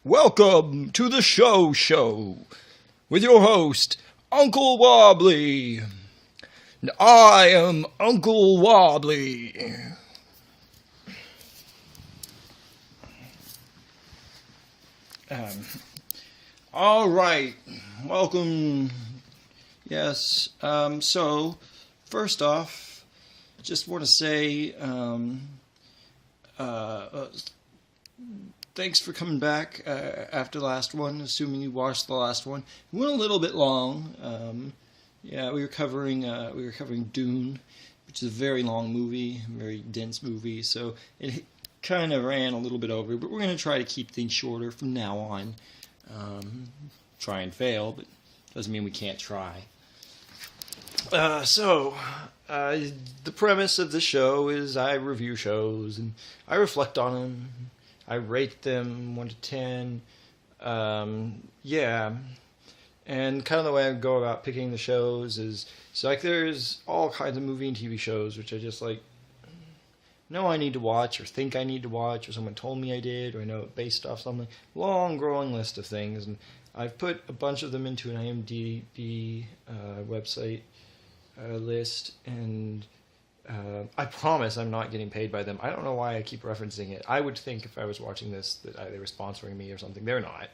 Welcome to the ShowShow with your host, Uncle Wobbly. And I am Uncle Wobbly. All right, welcome. Yes. So, first off, just want to say, thanks for coming back after the last one. Assuming you watched the last one, it went a little bit long. Yeah, we were covering Dune, which is a very long movie, very dense movie. So it kind of ran a little bit over, but we're going to try to keep things shorter from now on. Try and fail, but doesn't mean we can't try. The premise of the show is I review shows and I reflect on them. I rate them 1 to 10. Yeah. And kind of the way I go about picking the shows is, so like there's all kinds of movie and TV shows which I just like know I need to watch or think I need to watch or someone told me I did or I know it based off something. Long growing list of things, and I've put a bunch of them into an IMDb website list, and I promise I'm not getting paid by them. I don't know why I keep referencing it. I would think if I was watching this that they were sponsoring me or something. They're not.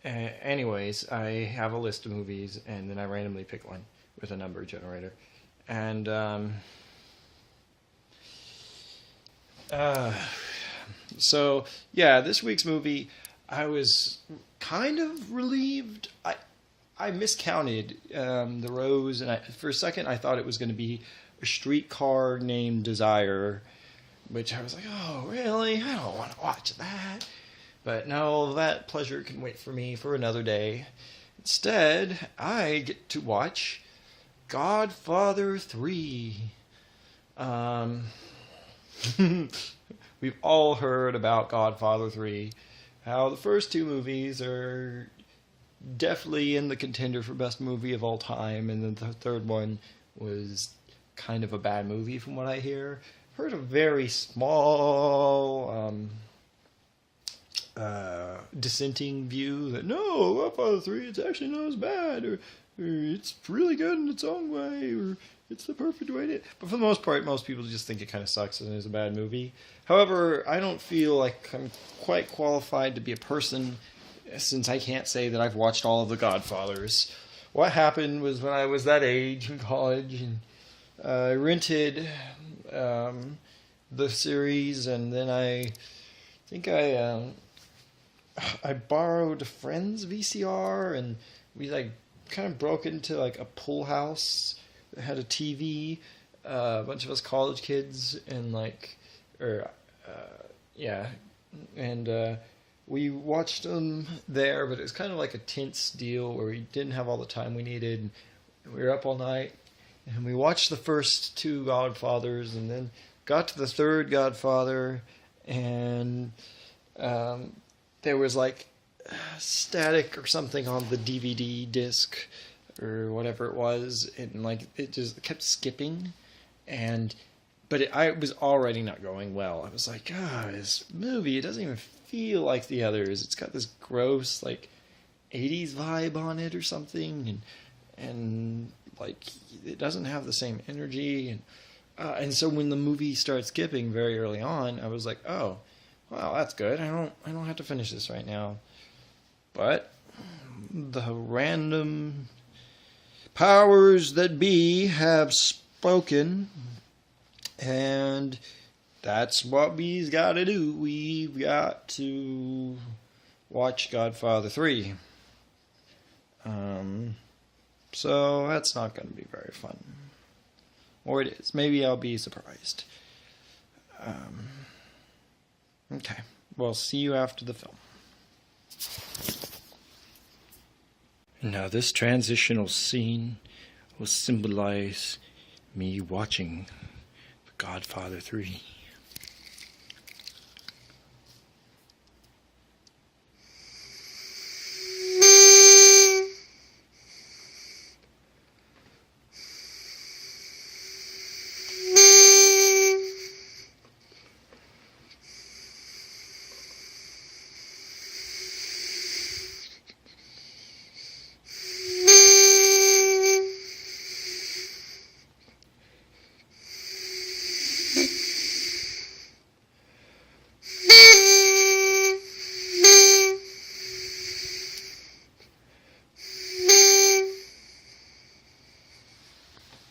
Anyways, I have a list of movies, and then I randomly pick one with a number generator. And so, yeah, this week's movie, I was kind of relieved. I miscounted the rows, and for a second I thought it was going to be A Streetcar Named Desire, which I was like, oh, really? I don't want to watch that. But no, that pleasure can wait for me for another day. Instead, I get to watch Godfather III. We've all heard about Godfather III. How the first two movies are definitely in the contender for best movie of all time, and then the third one was kind of a bad movie from what I hear. Heard a very small dissenting view that no, Godfather 3, it's actually not as bad, or it's really good in its own way, or it's the perfect way to. But for the most part, most people just think it kind of sucks and is a bad movie. However, I don't feel like I'm quite qualified to be a person, since I can't say that I've watched all of the Godfathers. What happened was when I was that age in college, and I rented the series, and then I think I borrowed a friend's VCR, and we like kind of broke into like a pool house that had a TV. A bunch of us college kids, and we watched them there, but it was kind of like a tense deal where we didn't have all the time we needed. We were up all night, and we watched the first two Godfathers, and then got to the third Godfather, and there was like static or something on the DVD disc or whatever it was, and like it just kept skipping, but I was already not going well. I was like, this movie, it doesn't even feel like the others. It's got this gross like 80s vibe on it or something, and like it doesn't have the same energy, and so when the movie started skipping very early on, I was like, oh, wow, that's good. I don't have to finish this right now. But the random powers that be have spoken, and that's what we've got to do. We've got to watch Godfather 3. So that's not going to be very fun. Or it is. Maybe I'll be surprised. Okay. Well, see you after the film. Now, this transitional scene will symbolize me watching The Godfather 3.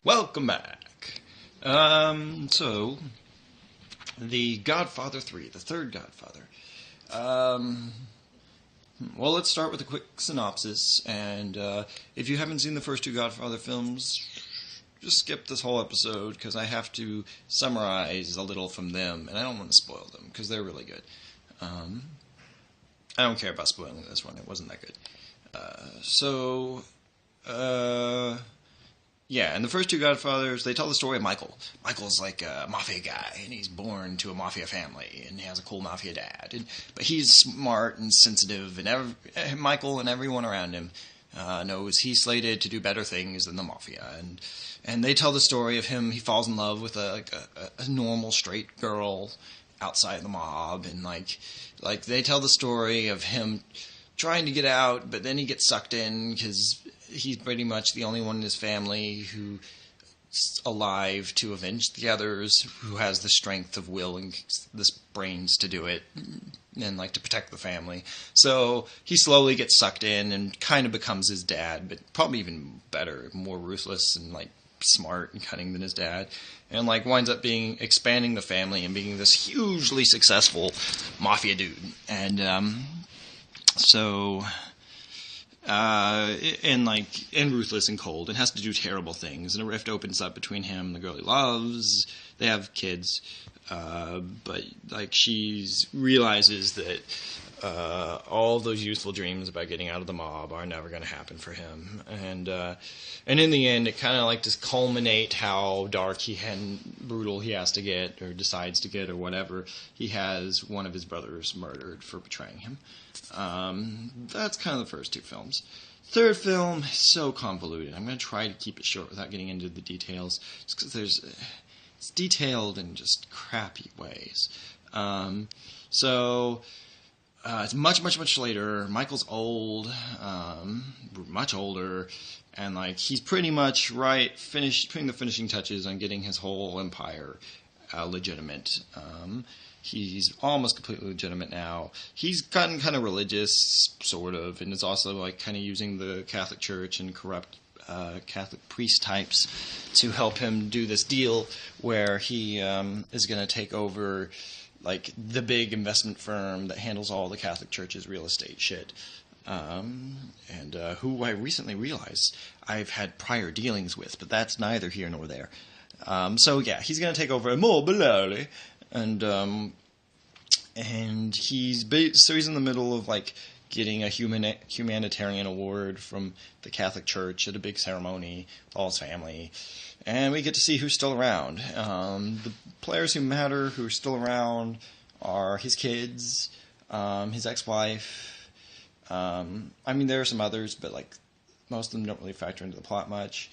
Welcome back. So, the Godfather III, the third Godfather. Well, let's start with a quick synopsis, and if you haven't seen the first two Godfather films, just skip this whole episode, because I have to summarize a little from them, and I don't want to spoil them, because they're really good. I don't care about spoiling this one, it wasn't that good. Yeah, and the first two Godfathers, they tell the story of Michael. Michael's like a mafia guy, and he's born to a mafia family, and he has a cool mafia dad. But he's smart and sensitive, and Michael and everyone around him knows he's slated to do better things than the mafia. And they tell the story of him. He falls in love with a normal straight girl outside the mob, and like they tell the story of him trying to get out, but then he gets sucked in because he's pretty much the only one in his family who's alive to avenge the others, who has the strength of will and the brains to do it, and like to protect the family. So he slowly gets sucked in and kind of becomes his dad, but probably even better, more ruthless and like smart and cunning than his dad, and like winds up expanding the family and being this hugely successful mafia dude. And and ruthless and cold, and has to do terrible things, and a rift opens up between him and the girl he loves. They have kids, but like she realizes that all those youthful dreams about getting out of the mob are never going to happen for him, and in the end, it kind of like to culminate how dark and brutal he has to get, or decides to get, or whatever. He has one of his brothers murdered for betraying him. That's kind of the first two films. Third film is so convoluted. I'm going to try to keep it short without getting into the details, just because it's detailed in just crappy ways. It's much later. Michael's old, much older, and like he's pretty much finished putting the finishing touches on getting his whole empire legitimate. He's almost completely legitimate now. He's gotten kind of religious, sort of, and is also like kind of using the Catholic Church and corrupt Catholic priest types to help him do this deal where he is going to take over like the big investment firm that handles all the Catholic Church's real estate shit. Who I recently realized I've had prior dealings with, but that's neither here nor there. He's going to take over more Bologna. And he's in the middle of like getting a humanitarian award from the Catholic Church at a big ceremony with all his family, and we get to see who's still around. The players who matter, who are still around, are his kids, his ex-wife. There are some others, but like most of them don't really factor into the plot much.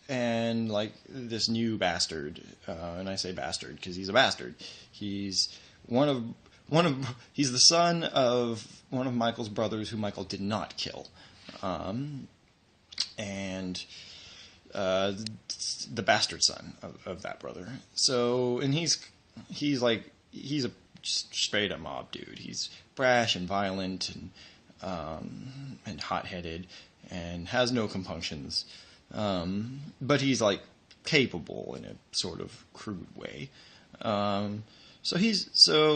And like this new bastard, and I say bastard because he's a bastard. He's he's the son of one of Michael's brothers who Michael did not kill, and the bastard son of that brother. So, and he's a straight up mob dude. He's brash and violent and hot-headed and has no compunctions. But he's like capable in a sort of crude way. So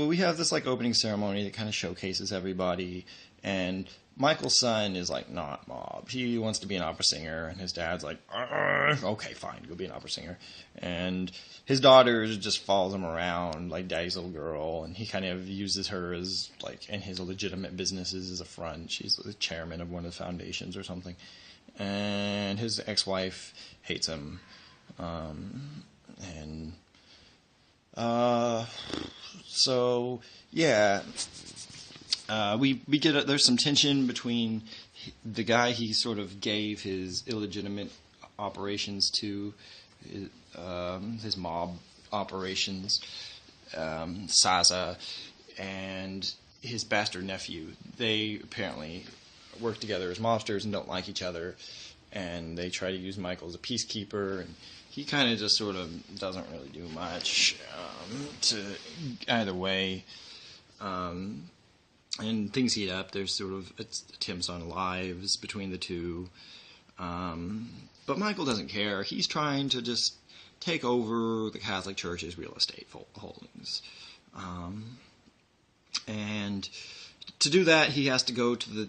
we have this like opening ceremony that kind of showcases everybody, and Michael's son is like not mob. He wants to be an opera singer, and his dad's like, okay, fine, go be an opera singer. And his daughter just follows him around like daddy's little girl, and he kind of uses her as like in his legitimate businesses as a front. She's the chairman of one of the foundations or something. And his ex-wife hates him, we get there's some tension between the guy he sort of gave his illegitimate operations to, his mob operations, Saza, and his bastard nephew. They apparently work together as mobsters and don't like each other, and they try to use Michael as a peacekeeper, and he kind of just sort of doesn't really do much to either way, and things heat up. There's sort of attempts on lives between the two. But Michael doesn't care. He's trying to just take over the Catholic Church's real estate holdings. And to do that, he has to go to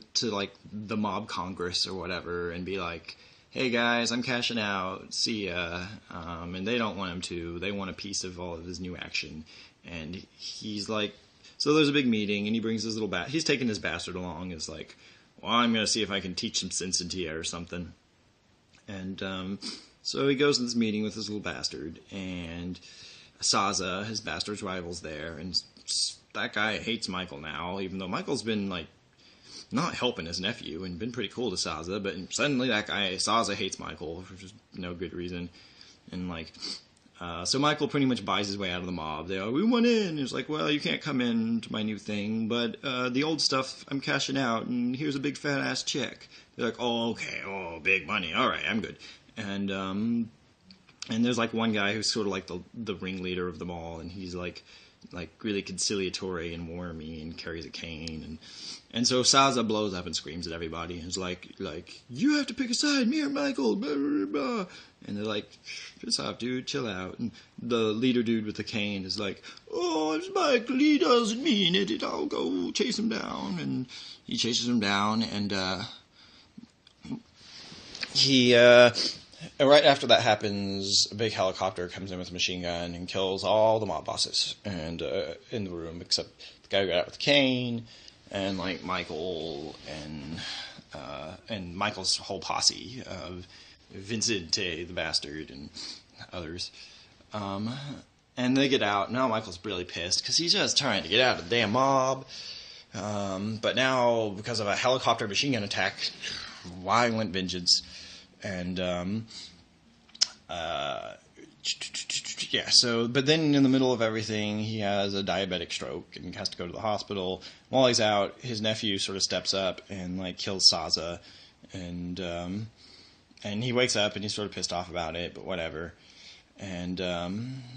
the mob congress or whatever and be like, hey guys, I'm cashing out, see ya. And they don't want him to. They want a piece of all of his new action. And he's like, so there's a big meeting, and he brings his little he's taking his bastard along. It's like, well, I'm going to see if I can teach some sense into you or something. And so he goes to this meeting with his little bastard, and Saza, his bastard's rival's there, and that guy hates Michael now, even though Michael's been, like, not helping his nephew and been pretty cool to Saza, but suddenly that guy, Saza, hates Michael for just no good reason. And, like, so Michael pretty much buys his way out of the mob. They go, we want in. He's like, well, you can't come in to my new thing, but the old stuff, I'm cashing out, and here's a big fat-ass check. They're like, oh, okay, oh, big money. All right, I'm good. And there's, like, one guy who's sort of like the ringleader of them all, and he's, like really conciliatory and warmy and carries a cane. And so Saza blows up and screams at everybody and is like, you have to pick a side, me or Michael, blah, blah, blah. And they're like, piss off, dude, chill out. And the leader dude with the cane is like, oh, it's Michael, he doesn't mean it, I'll go chase him down. And he chases him down, and right after that happens, a big helicopter comes in with a machine gun and kills all the mob bosses and in the room, except the guy who got out with the cane, and like Michael and Michael's whole posse of Vincente the bastard and others. And they get out. Now Michael's really pissed because he's just trying to get out of the damn mob. But now, because of a helicopter machine gun attack, violent vengeance. And, but then in the middle of everything, he has a diabetic stroke and has to go to the hospital. While he's out, his nephew sort of steps up and, like, kills Saza. And he wakes up and he's sort of pissed off about it, but whatever. And,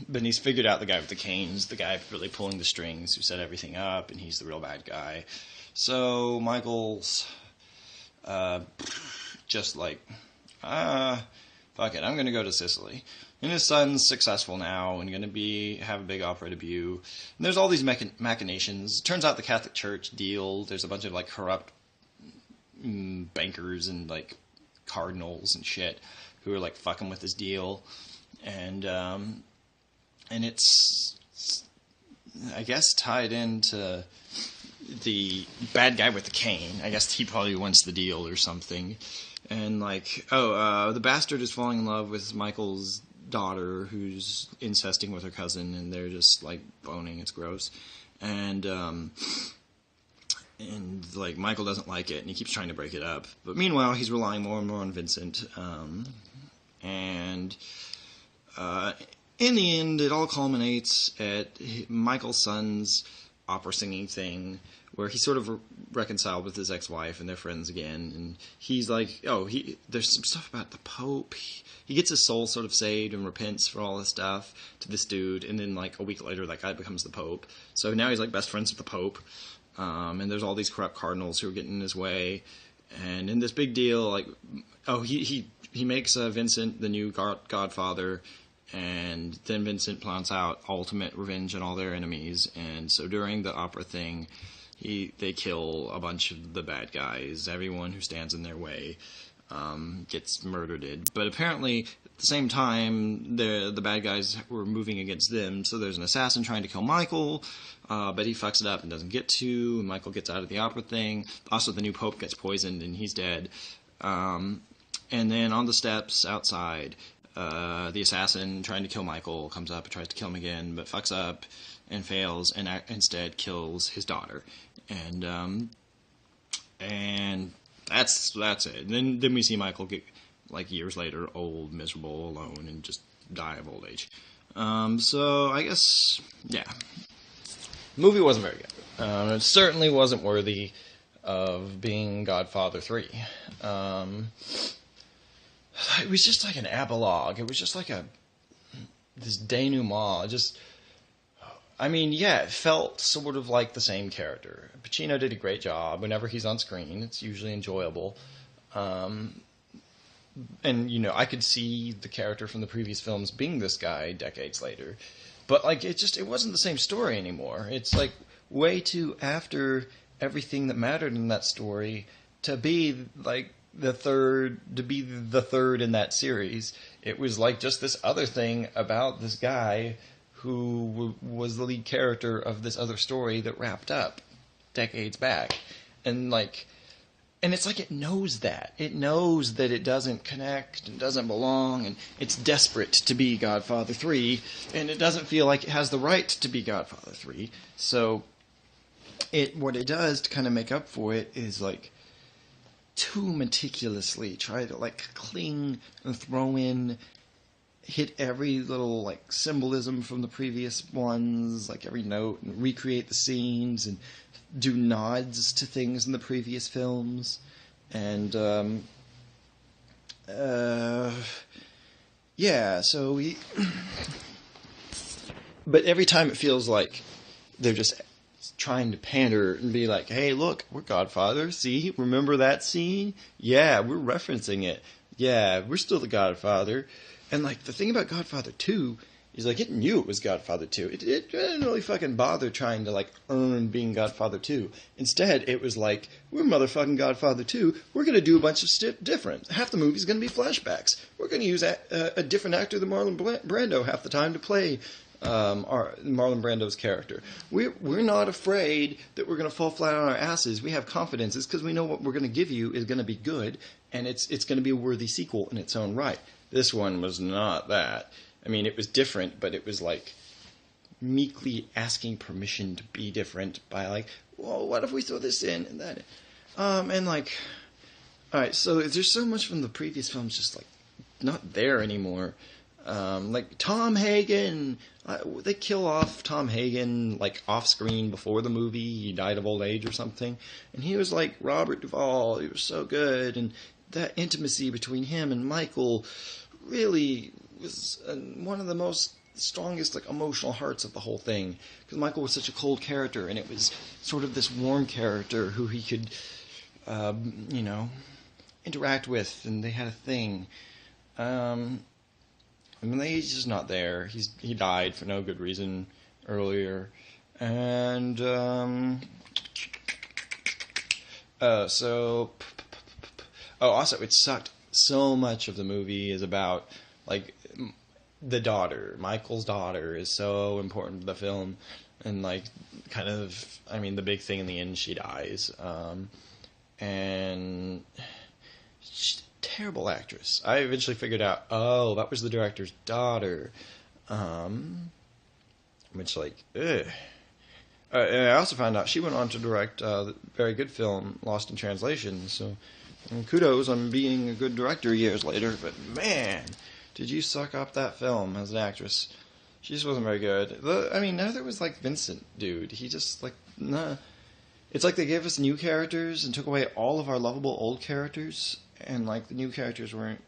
but he's figured out the guy with the cane's the guy really pulling the strings who set everything up, and he's the real bad guy. So Michael's, just like, fuck it, I'm going to go to Sicily. And his son's successful now and going to have a big opera debut. And there's all these machinations. Turns out the Catholic Church deal, there's a bunch of, like, corrupt bankers and, like, cardinals and shit who are, like, fucking with this deal. And it's, I guess, tied into the bad guy with the cane. I guess he probably wants the deal or something. And, like, the bastard is falling in love with Michael's daughter, who's incesting with her cousin, and they're just, like, boning. It's gross. And like, Michael doesn't like it, and he keeps trying to break it up. But meanwhile, he's relying more and more on Vincent. In the end, it all culminates at Michael's son's opera singing thing, where he's sort of reconciled with his ex-wife and they're friends again. And he's like, there's some stuff about the Pope. He gets his soul sort of saved and repents for all this stuff to this dude. And then, like, a week later, that guy becomes the Pope. So now he's, like, best friends with the Pope. And there's all these corrupt cardinals who are getting in his way. And in this big deal, like, he makes Vincent the new godfather. And then Vincent plans out ultimate revenge on all their enemies. And so during the opera thing, they kill a bunch of the bad guys. Everyone who stands in their way gets murdered. But apparently, at the same time, the bad guys were moving against them. So there's an assassin trying to kill Michael, but he fucks it up and doesn't get to. And Michael gets out of the opera thing. Also, the new pope gets poisoned and he's dead. And then on the steps outside, the assassin trying to kill Michael comes up and tries to kill him again, but fucks up and fails, and instead kills his daughter. And that's it. Then we see Michael get, like, years later, old, miserable, alone, and just die of old age. So I guess, yeah. The movie wasn't very good. It certainly wasn't worthy of being Godfather III. It was just like an epilogue. It was just like this denouement. It felt sort of like the same character. Pacino did a great job. Whenever he's on screen, it's usually enjoyable. and I could see the character from the previous films being this guy decades later, but like it wasn't the same story anymore. It's like way too after everything that mattered in that story to be like the third in that series. It was like just this other thing about this guy who was the lead character of this other story that wrapped up decades back, and it's like it knows that. It knows that it doesn't connect and doesn't belong, and it's desperate to be Godfather III, and it doesn't feel like it has the right to be Godfather III. So what it does to kind of make up for it is like too meticulously try to like cling and throw in, hit every little like symbolism from the previous ones, like every note, and recreate the scenes and do nods to things in the previous films. And yeah, so we but every time it feels like they're just trying to pander and be like, hey, look, we're Godfather. See, remember that scene? Yeah, we're referencing it. Yeah, we're still the Godfather. And like the thing about Godfather II is like it knew it was Godfather II. It didn't really fucking bother trying to like earn being Godfather II. Instead, it was like, we're motherfucking Godfather II. We're going to do a bunch of different. Half the movie's going to be flashbacks. We're going to use a different actor than Marlon Brando half the time to play Marlon Brando's character. We're not afraid that we're going to fall flat on our asses. We have confidence. It's because we know what we're going to give you is going to be good, and it's going to be a worthy sequel in its own right. This one was not that. I mean, it was different, but it was like meekly asking permission to be different by like, well, what if we throw this in and that? And like, all right, so there's so much from the previous films just like not there anymore. Like Tom Hagen, they kill off Tom Hagen like off screen before the movie. He died of old age or something, and he was like Robert Duvall. He was so good, and that intimacy between him and Michael really was one of the most strongest like emotional hearts of the whole thing, because Michael was such a cold character, and it was sort of this warm character who he could interact with, and they had a thing. I mean, he's just not there. He died for no good reason earlier, and also it sucked. So much of the movie is about like the daughter. Michael's daughter is so important to the film, and like kind of, I mean, the big thing in the end, she dies, and she's a terrible actress. I eventually figured out, oh, that was the director's daughter, which like, ugh. And I also found out she went on to direct the very good film Lost in Translation, so kudos on being a good director years later, but man, did you suck up that film as an actress. She just wasn't very good. Neither was like Vincent, dude. He just like, nah. It's like they gave us new characters and took away all of our lovable old characters, and like the new characters weren't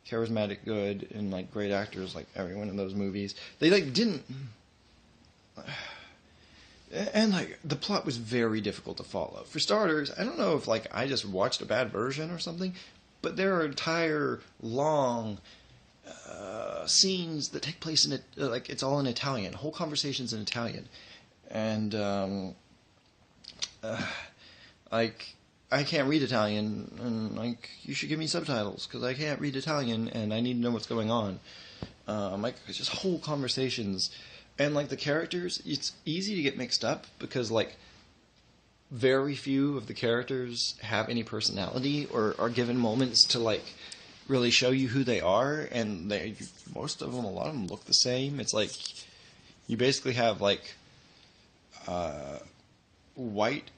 charismatic, good, and like great actors like everyone in those movies. They like didn't. And, like, the plot was very difficult to follow. For starters, I don't know if, like, I just watched a bad version or something, but there are entire long scenes that take place in it, like, it's all in Italian. Whole conversations in Italian. And, like, I can't read Italian, and, like, you should give me subtitles, because I can't read Italian, and I need to know what's going on. Like, it's just whole conversations. And, like, the characters, it's easy to get mixed up because, like, very few of the characters have any personality or are given moments to, like, really show you who they are. And most of them, a lot of them look the same. It's like you basically have, like, white,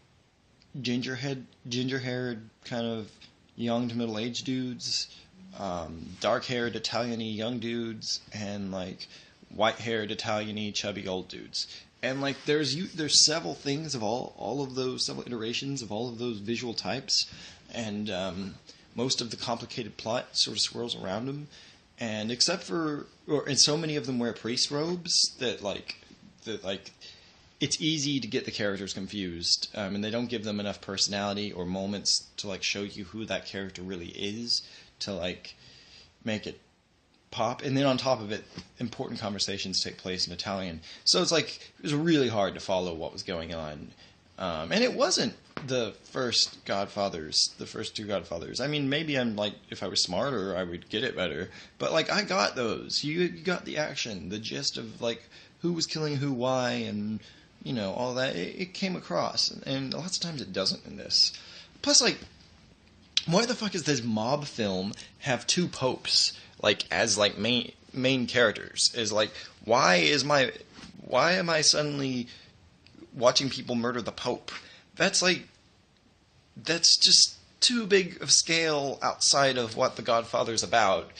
ginger-haired kind of young to middle-aged dudes, dark-haired Italian-y young dudes, and, like, white-haired, Italian-y, chubby old dudes. And, like, there's several things of all of those, several iterations of all of those visual types, and most of the complicated plot sort of swirls around them. And except for, and so many of them wear priest robes that it's easy to get the characters confused, and they don't give them enough personality or moments to, like, show you who that character really is, to, like, make it pop, and then on top of it, important conversations take place in Italian. So it's like it was really hard to follow what was going on, and it wasn't the first two Godfathers. I mean, maybe I'm like, if I was smarter, I would get it better. But like, I got those. You got the action, the gist of like who was killing who, why, and all that. It came across, and lots of times it doesn't in this. Plus, like, why the fuck does this mob film have two popes like as like main characters? Is like, why am I suddenly watching people murder the Pope? That's just too big of scale outside of what The Godfather's about.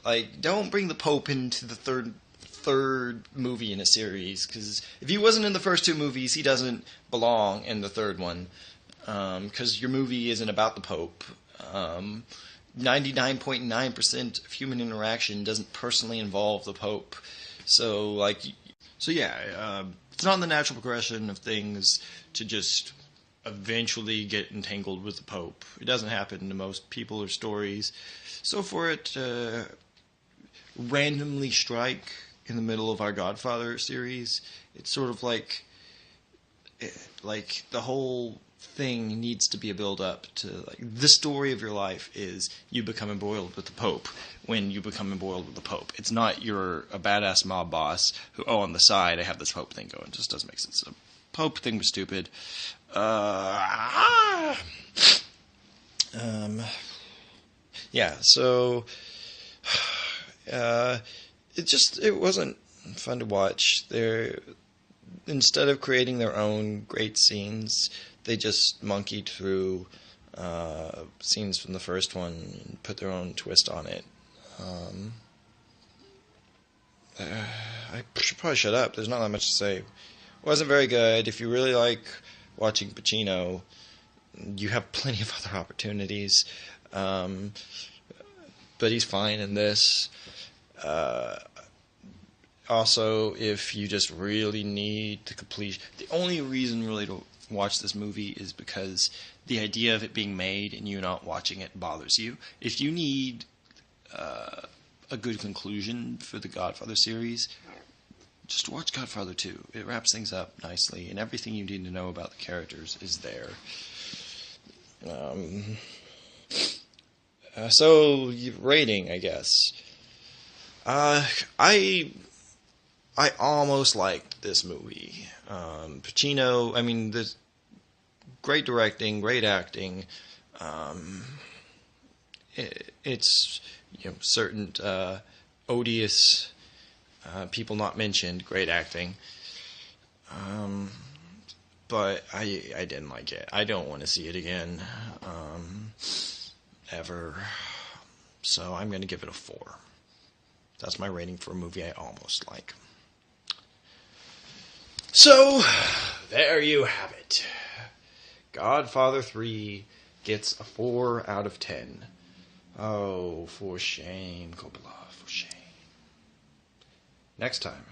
Like, don't bring the Pope into the third movie in a series, because if he wasn't in the first two movies, he doesn't belong in the third one, because your movie isn't about the Pope. 99.9% of human interaction doesn't personally involve the Pope. So yeah, it's not in the natural progression of things to just eventually get entangled with the Pope. It doesn't happen to most people or stories. So for it to randomly strike in the middle of our Godfather series, it's sort of like the whole thing needs to be a build up to, like, the story of your life is you become embroiled with the Pope. When you become embroiled with the Pope, it's not you're a badass mob boss who, on the side I have this Pope thing going. It just doesn't make sense. The Pope thing was stupid. Yeah, so it wasn't fun to watch. Instead of creating their own great scenes, they just monkeyed through scenes from the first one and put their own twist on it. I should probably shut up. There's not that much to say. It wasn't very good. If you really like watching Pacino, you have plenty of other opportunities. But he's fine in this. Also, if you just really need to complete... The only reason really to watch this movie is because the idea of it being made and you not watching it bothers you. If you need a good conclusion for the Godfather series, just watch Godfather II. It wraps things up nicely, and everything you need to know about the characters is there. So, rating, I guess. I almost liked this movie. Pacino, I mean, there's great directing, great acting. It's certain odious people not mentioned, great acting. But I didn't like it. I don't want to see it again, ever. So I'm going to give it a 4. That's my rating for a movie I almost like. So, there you have it. Godfather III gets a 4 out of 10. Oh, for shame, Coppola, for shame. Next time,